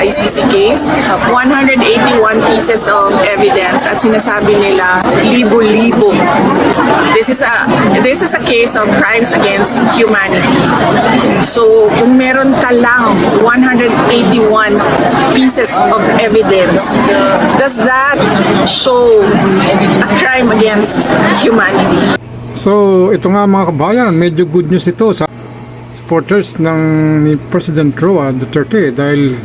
ICC case, 181 pieces of evidence at sinasabi nila libo-libo. This is a case of crimes against humanity. So kung meron ka lang 181 pieces of evidence, does that show a crime against humanity? So ito nga mga kabayan, medyo good news ito sa supporters ni President Roa Duterte dahil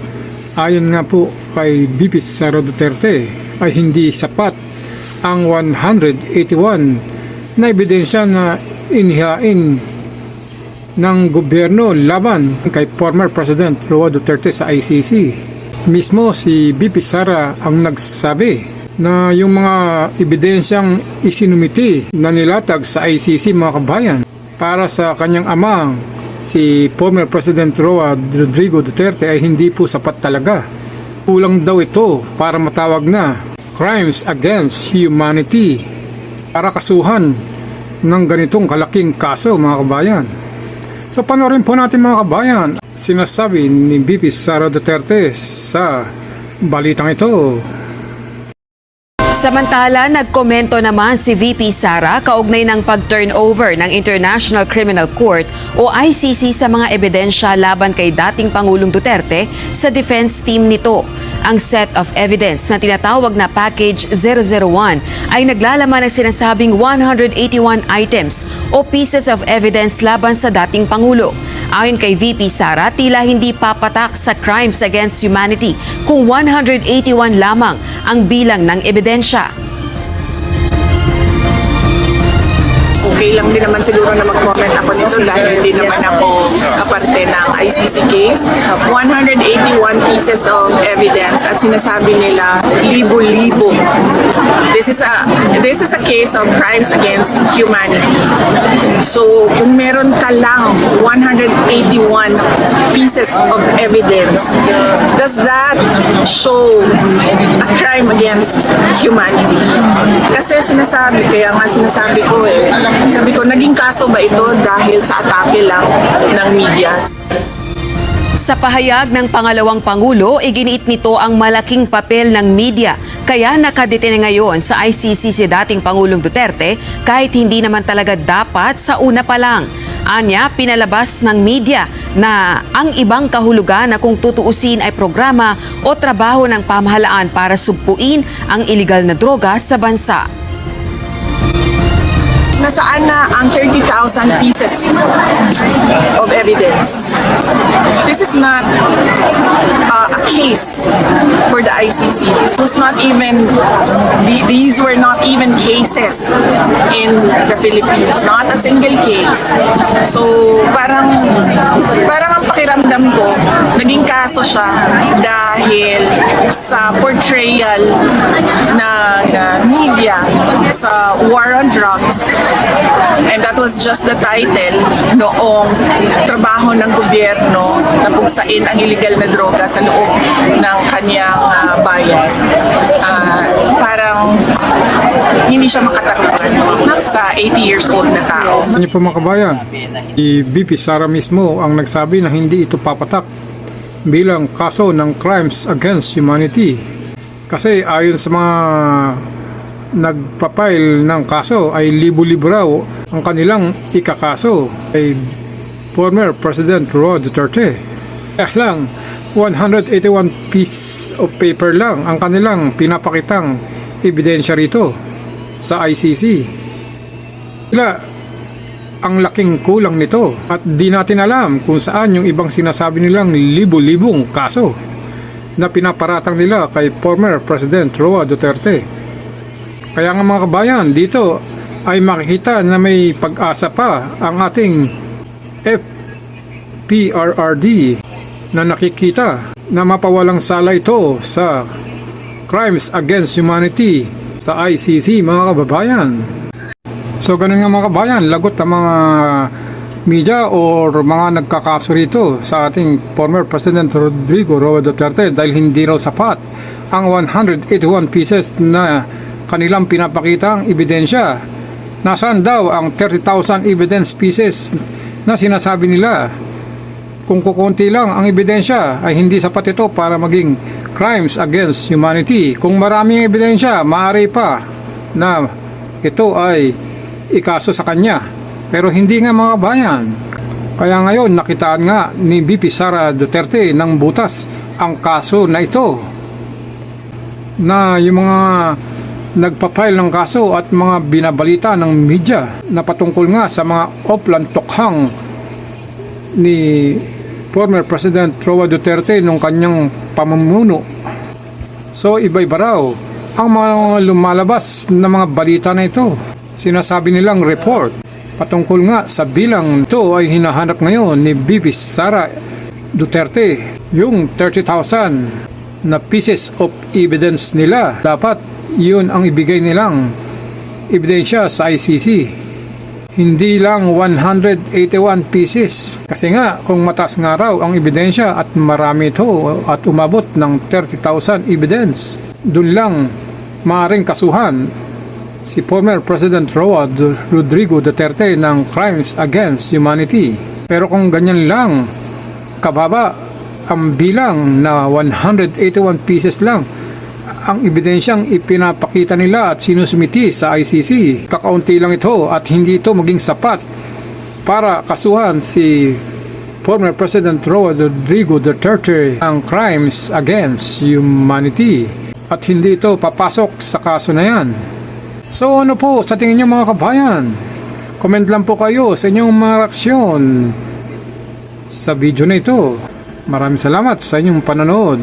ayon nga po kay VP Sara Duterte ay hindi sapat ang 181 na ebidensya na inihain ng gobyerno laban kay former President Roa Duterte sa ICC. Mismo si VP Sara ang nagsabi na yung mga ebidensyang isinumiti na nilatag sa ICC mga kabayan para sa kanyang amang si former President Roa Rodrigo Duterte ay hindi po sapat talaga. Kulang daw ito para matawag na crimes against humanity para kasuhan ng ganitong kalaking kaso mga kabayan. So panoorin po natin mga kabayan, sinasabi ni VP Sara Duterte sa balitang ito. Samantala, nagkomento naman si VP Sara kaugnay ng pag-turnover ng International Criminal Court o ICC sa mga ebidensya laban kay dating Pangulong Duterte sa defense team nito. Ang set of evidence na tinatawag na Package 001 ay naglalaman ng sinasabing 181 items o pieces of evidence laban sa dating Pangulo. Ayon kay VP Sara, tila hindi papatak sa crimes against humanity kung 181 lamang ang bilang ng ebidensya. Okay lang din naman siguro na mag-comment ako nito dahil hindi naman ako kaparte ng ICC case. 181 pieces of evidence at sinasabi nila libo-libo. This is a case of crimes against humanity. So kung meron ka lang 181 pieces of evidence, does that show a crime against humanity? Kasi sinasabi ko sabi ko, naging kaso ba ito dahil sa atake lang ng media? Sa pahayag ng pangalawang Pangulo, iginiit nito ang malaking papel ng media. Kaya nakadetene ngayon sa ICC si dating Pangulong Duterte kahit hindi naman talaga dapat sa una pa lang. Anya, pinalabas ng media na ang ibang kahulugan na kung tutuusin ay programa o trabaho ng pamahalaan para sugpuin ang iligal na droga sa bansa. Nasaan na ang 30,000 pieces of evidence? This is not a case for the ICC. These were not even cases in the Philippines. Not a single case. So parang ang pakiramdam ko, naging kaso siya dahil sa portrayal ng media sa war on drugs. And that was just the title noong trabaho ng gobyerno na pugsain ang illegal na droga sa loob ng kanyang bayan. Parang hindi siya makatarungan sa 80 years old na tao. Ano po mga kabayan, si VP Sara mismo ang nagsabi na hindi ito papatak bilang kaso ng crimes against humanity. Kasi ayon sa mga nagpapail ng kaso ay libo-libo raw ang kanilang ikakaso ay former President Roa Duterte. Kaya lang 181 piece of paper lang ang kanilang pinapakitang ebidensya rito sa ICC. Sila ang laking kulang nito at di natin alam kung saan yung ibang sinasabi nilang libo-libong kaso na pinaparatang nila kay former President Roa Duterte. Kaya nga mga kabayan, dito ay makikita na may pag-asa pa ang ating FPRRD na nakikita na mapawalang sala ito sa crimes against humanity sa ICC mga kababayan. So ganun nga mga kabayan, lagot ang mga media o mga nagkakaso rito sa ating former President Rodrigo Roa Duterte dahil hindi raw sapat ang 181 pieces na kanilang pinapakita ang ebidensya. Nasaan daw ang 30,000 evidence pieces na sinasabi nila Kung kukunti lang ang ebidensya ay hindi sapat ito para maging crimes against humanity. Kung maraming ebidensya, maaari pa na ito ay ikaso sa kanya. Pero hindi nga mga bayan. Kaya ngayon nakitaan nga ni VP Sara Duterte ng butas ang kaso na ito. Na yung mga nagpa-file ng kaso at mga binabalita ng media na patungkol nga sa mga oplan tokhang ni former President Roa Duterte nung kanyang pamumuno. So iba-iba raw ang mga lumalabas na mga balita na ito. Sinasabi nilang report patungkol nga sa bilang ito ay hinahanap ngayon ni VP Sara Duterte. Yung 30,000 na pieces of evidence nila, dapat yun ang ibigay nilang ebidensya sa ICC. Hindi lang 181 pieces. Kasi nga, kung mataas nga raw ang ebidensya at marami ito at umabot ng 30,000 evidence, dun lang maaaring kasuhan si former President Roa Rodrigo Duterte ng crimes against humanity. Pero kung ganyan lang, kababa ang bilang na 181 pieces lang, ang ebidensyang ipinapakita nila at sinusumiti sa ICC. Kakaunti lang ito at hindi ito maging sapat para kasuhan si former President Roa Rodrigo Duterte ng crimes against humanity. At hindi ito papasok sa kaso na yan. So ano po sa tingin niyo mga kabayan? Comment lang po kayo sa inyong mga reaksyon sa video na ito. Maraming salamat sa inyong panonood.